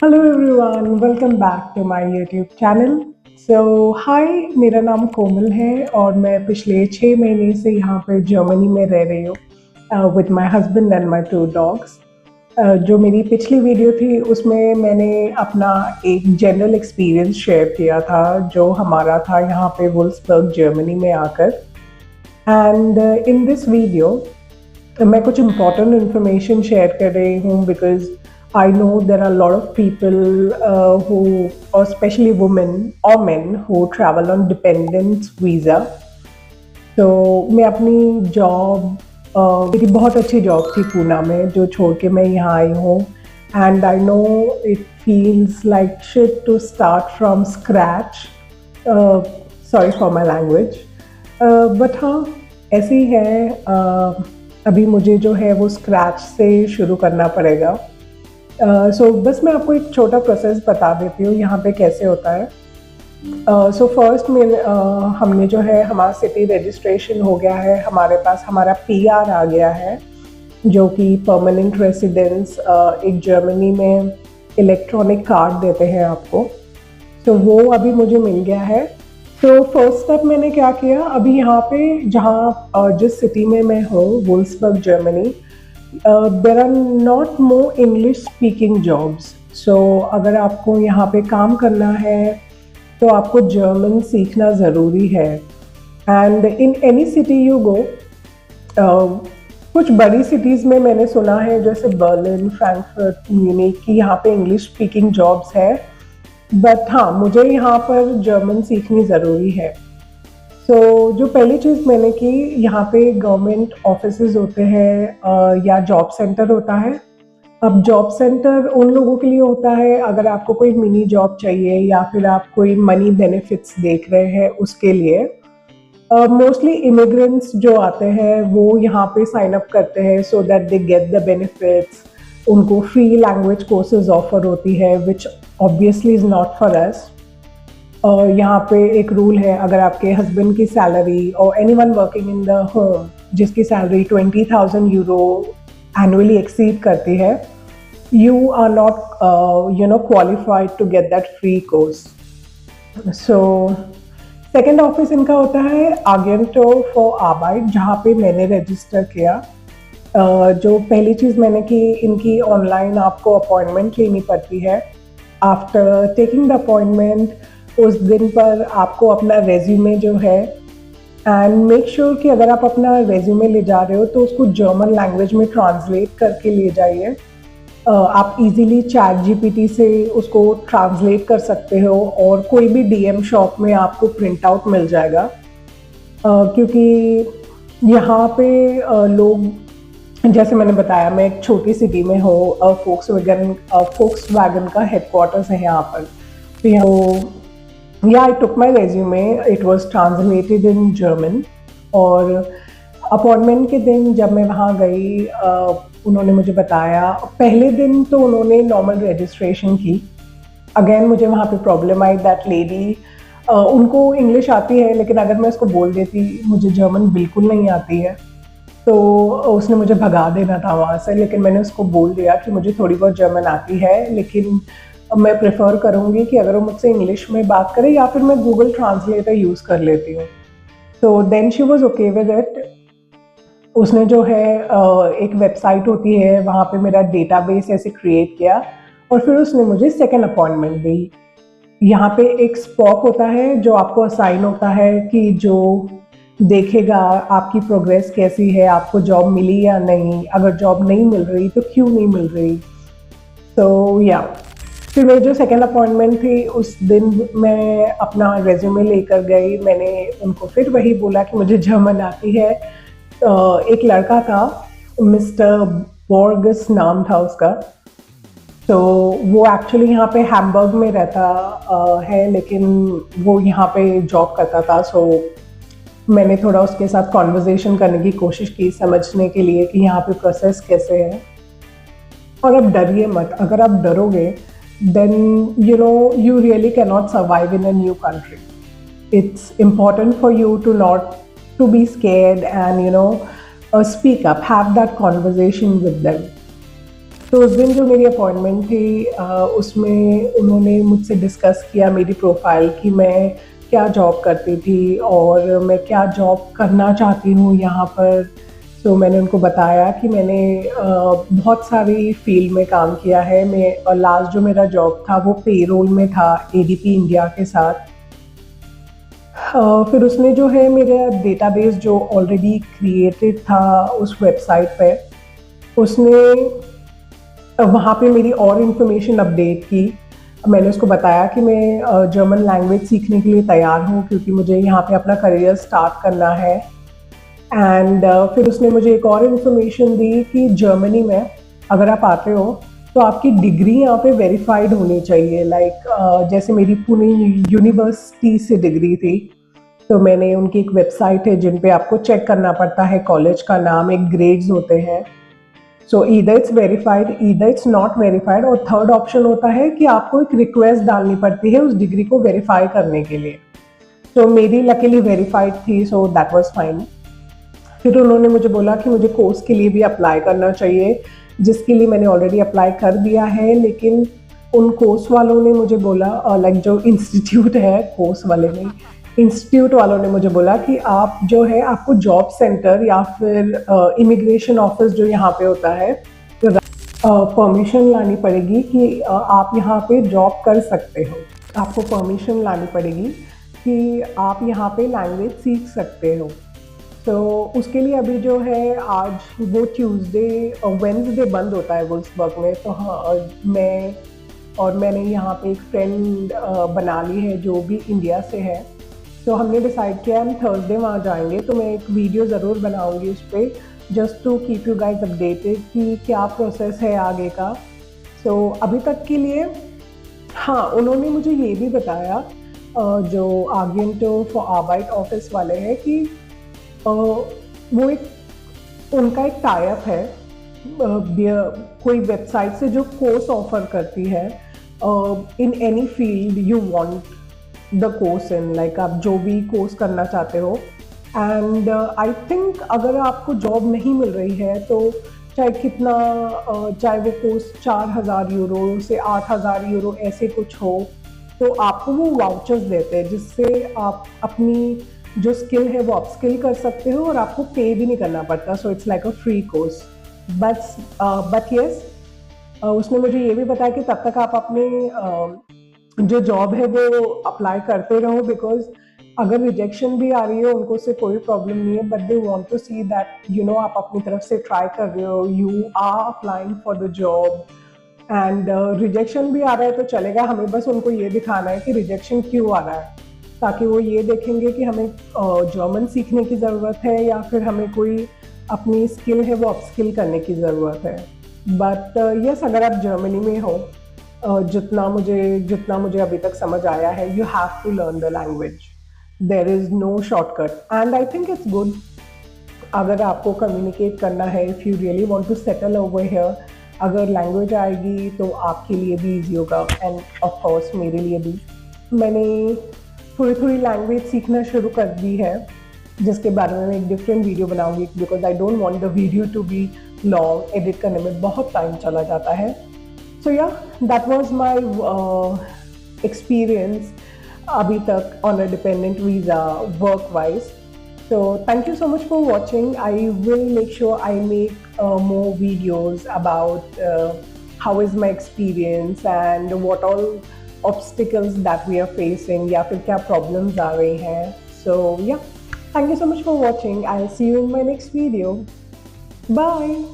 Hello everyone, welcome back to my YouTube channel. Hi, मेरा नाम कोमल है और मैं पिछले 6 महीने से यहाँ पे जर्मनी में रह रही हूँ with my husband and my 2 dogs. जो मेरी पिछली वीडियो थी उसमें मैंने अपना एक जनरल एक्सपीरियंस शेयर किया था जो हमारा था यहाँ पे वुल्सबर्ग जर्मनी में आकर। एंड इन दिस वीडियो मैं कुछ इम्पोर्टेंट इन्फॉर्मेशन शेयर कर रही हूँ because I know there are a lot of people who, or especially women or men, who travel on dependent visa. तो मैं अपनी जॉब मेरी बहुत अच्छी जॉब थी पूना में जो छोड़ के मैं यहाँ आई हूँ। And I know it feels like shit to start from scratch. Sorry for my language, but हाँ ऐसे ही है। अभी मुझे जो है वो स्क्रैच से शुरू करना पड़ेगा। बस मैं आपको एक छोटा प्रोसेस बता देती हूँ यहाँ पे कैसे होता है। फर्स्ट में हमने जो है हमारा सिटी रजिस्ट्रेशन हो गया है, हमारे पास हमारा पीआर आ गया है जो कि परमानेंट रेसिडेंस एक जर्मनी में इलेक्ट्रॉनिक कार्ड देते हैं आपको। वो अभी मुझे मिल गया है। फर्स्ट स्टेप मैंने क्या किया, अभी यहाँ पे जहाँ जिस सिटी में मैं हूँ Wolfsburg Germany, there are not more English speaking jobs. अगर आपको यहाँ पे काम करना है तो आपको जर्मन सीखना ज़रूरी है। And in any city you go, कुछ बड़ी सिटीज़ में मैंने सुना है जैसे बर्लिन, फ्रैंकफर्ट, म्यूनिख की यहाँ पे इंग्लिश स्पीकिंग जॉब्स है, बट हाँ मुझे यहाँ पर जर्मन सीखनी ज़रूरी है। जो पहली चीज़ मैंने की, यहाँ पे गवर्नमेंट ऑफिसेज होते हैं या जॉब सेंटर होता है। अब जॉब सेंटर उन लोगों के लिए होता है अगर आपको कोई मिनी जॉब चाहिए या फिर आप कोई मनी बेनिफिट्स देख रहे हैं उसके लिए। मोस्टली इमिग्रेंट्स जो आते हैं वो यहाँ पे साइन अप करते हैं so that they get the benefits. उनको फ्री लैंग्वेज कोर्सेज ऑफर होती है which obviously is not for us. और यहाँ पे एक रूल है, अगर आपके हस्बैंड की सैलरी और anyone working in the home जिसकी सैलरी 20,000 यूरो एनुअली एक्सीड करती है, you are not qualified to get that free course. Second office इनका होता है आगेंटो फॉर आर्बाइट, जहाँ पे मैंने रजिस्टर किया। जो पहली चीज़ मैंने की, इनकी ऑनलाइन आपको अपॉइंटमेंट लेनी पड़ती है। आफ्टर टेकिंग द अपॉइंटमेंट उस दिन पर आपको अपना रेज्यूमे जो है, एंड मेक श्योर कि अगर आप अपना रेज्यूमे ले जा रहे हो तो उसको जर्मन लैंग्वेज में ट्रांसलेट करके ले जाइए। आप इजीली चैट जीपीटी से उसको ट्रांसलेट कर सकते हो और कोई भी डीएम शॉप में आपको प्रिंट आउट मिल जाएगा। क्योंकि यहाँ पे लोग, जैसे मैंने बताया, मैं एक छोटी सिटी में हूँ, फोक्सवैगन का हेडक्वार्टर्स है यहाँ पर। तो Yeah, I took my resume. It was translated in German. और अपॉइंटमेंट के दिन जब मैं वहाँ गई, उन्होंने मुझे बताया, पहले दिन तो उन्होंने नॉर्मल रजिस्ट्रेशन की। अगेन मुझे वहाँ पे प्रॉब्लम आई, दैट लेडी उनको इंग्लिश आती है लेकिन अगर मैं उसको बोल देती मुझे जर्मन बिल्कुल नहीं आती है तो उसने मुझे भगा देना था वहाँ से। लेकिन मैंने उसको बोल दिया कि मुझे थोड़ी बहुत जर्मन आती है लेकिन मैं प्रेफर करूँगी कि अगर वो मुझसे इंग्लिश में बात करे या फिर मैं गूगल ट्रांसलेटर यूज़ कर लेती हूँ। तो then she was okay with it. उसने जो है एक वेबसाइट होती है वहाँ पे मेरा डेटाबेस ऐसे क्रिएट किया और फिर उसने मुझे सेकेंड अपॉइंटमेंट दी। यहाँ पे एक स्पॉक होता है जो आपको असाइन होता है कि जो देखेगा आपकी प्रोग्रेस कैसी है, आपको जॉब मिली या नहीं, अगर जॉब नहीं मिल रही तो क्यों नहीं मिल रही। फिर मेरी जो सेकेंड अपॉइंटमेंट थी उस दिन मैं अपना रेज्यूमे लेकर गई। मैंने उनको फिर वही बोला कि मुझे जर्मन आती है। एक लड़का था, मिस्टर बॉर्गस नाम था उसका। वो एक्चुअली यहाँ पे हैम्बर्ग में रहता है लेकिन वो यहाँ पे जॉब करता था। मैंने थोड़ा उसके साथ कॉन्वर्जेशन करने की कोशिश की समझने के लिए कि यहाँ पे प्रोसेस कैसे है। और अब डरिए मत, अगर आप डरोगे then you really cannot survive in a new country. It's important for you to not to be scared and speak up, have that conversation with them. तो उस दिन जो मेरी अपॉइंटमेंट थी उसमें उन्होंने मुझसे डिस्कस किया मेरी प्रोफाइल कि मैं क्या जॉब करती थी और मैं क्या जॉब करना चाहती हूँ यहाँ पर। तो मैंने उनको बताया कि मैंने बहुत सारी फील्ड में काम किया है। मैं लास्ट जो मेरा जॉब था वो पेरोल में था एडीपी इंडिया के साथ। फिर उसने जो है मेरा डेटाबेस जो ऑलरेडी क्रिएटेड था उस वेबसाइट पे, उसने वहाँ पे मेरी और इन्फॉर्मेशन अपडेट की। मैंने उसको बताया कि मैं जर्मन लैंग्वेज सीखने के लिए तैयार हूँ क्योंकि मुझे यहाँ पे अपना करियर स्टार्ट करना है। एंड फिर उसने मुझे एक और इन्फॉर्मेशन दी कि जर्मनी में अगर आप आते हो तो आपकी डिग्री यहाँ पे वेरीफाइड होनी चाहिए। जैसे मेरी पुणे यूनिवर्सिटी से डिग्री थी, तो मैंने उनकी एक वेबसाइट है जिन पे आपको चेक करना पड़ता है कॉलेज का नाम, एक ग्रेड्स होते हैं। सो either it's verified either it's not verified, और थर्ड ऑप्शन होता है कि आपको एक रिक्वेस्ट डालनी पड़ती है उस डिग्री को वेरीफाई करने के लिए। तो मेरी लकीली वेरीफाइड थी, सो दैट वाज फाइन। फिर उन्होंने मुझे बोला कि मुझे कोर्स के लिए भी अप्लाई करना चाहिए, जिसके लिए मैंने ऑलरेडी अप्लाई कर दिया है। लेकिन उन कोर्स वालों ने मुझे बोला, जो इंस्टीट्यूट है, कोर्स वाले नहीं, इंस्टीट्यूट वालों ने मुझे बोला कि आप जो है आपको जॉब सेंटर या फिर इमिग्रेशन ऑफिस जो यहाँ पे होता है, तो परमिशन लानी पड़ेगी कि आप यहाँ पे जॉब कर सकते हो। आपको परमिशन लानी पड़ेगी कि आप यहाँ पे लैंग्वेज सीख सकते हो। तो उसके लिए अभी जो है आज वो ट्यूसडे और वेडनेसडे बंद होता है वुल्सबर्ग में। तो हाँ, मैंने यहाँ पे एक फ्रेंड बना ली है जो भी इंडिया से है। तो हमने डिसाइड किया हम थर्सडे वहाँ जाएंगे। तो मैं एक वीडियो ज़रूर बनाऊँगी उस पर, just to keep you guys updated कि क्या प्रोसेस है आगे का। सो अभी तक के लिए हाँ, उन्होंने मुझे ये भी बताया जो आर्गेंटो फॉर आर्बाइट ऑफिस वाले हैं कि वो एक उनका एक टाइप है कोई वेबसाइट से जो कोर्स ऑफर करती है in any field you want the course in, like आप जो भी कोर्स करना चाहते हो। एंड आई थिंक अगर आपको जॉब नहीं मिल रही है तो चाहे वो कोर्स 4,000 यूरो से 8,000 यूरो ऐसे कुछ हो, तो आपको वो वाउचर्स देते हैं जिससे आप अपनी जो स्किल है वो आप स्किल कर सकते हो और आपको पे भी नहीं करना पड़ता। So it's like a free course. But yes, उसने मुझे ये भी बताया कि तब तक आप अपने जो जॉब है वो अप्लाई करते रहो, बिकॉज अगर रिजेक्शन भी आ रही है उनको से कोई प्रॉब्लम नहीं है, but they want to see that आप अपनी तरफ से ट्राई कर रहे हो, you are applying for the job. And rejection भी आ रहा है तो चलेगा, हमें बस उनको ये दिखाना है कि रिजेक्शन क्यों आ रहा है, ताकि वो ये देखेंगे कि हमें जर्मन सीखने की ज़रूरत है या फिर हमें कोई अपनी स्किल है वो अपस्किल करने की ज़रूरत है। बट यस, अगर आप जर्मनी में हो, जितना मुझे अभी तक समझ आया है, you have to learn the language. There is no shortcut and I think it's good. अगर आपको कम्युनिकेट करना है, if you really want to settle over here, अगर लैंग्वेज आएगी तो आपके लिए भी ईजी होगा एंड ऑफ कोर्स मेरे लिए भी। मैंने थोड़ी लैंग्वेज सीखना शुरू कर दी है, जिसके बारे में मैं एक डिफरेंट वीडियो बनाऊंगी, because I don't want the video to be long, edit करने में बहुत टाइम चला जाता है। सो या, दैट वाज माय एक्सपीरियंस अभी तक on a dependent visa work wise. So thank you so much for watching. I will make sure I make more videos about how is my experience and what all obstacles that we are facing या फिर क्या problems आ रही हैं. So yeah, thank you so much for watching. I'll see you in my next video. Bye.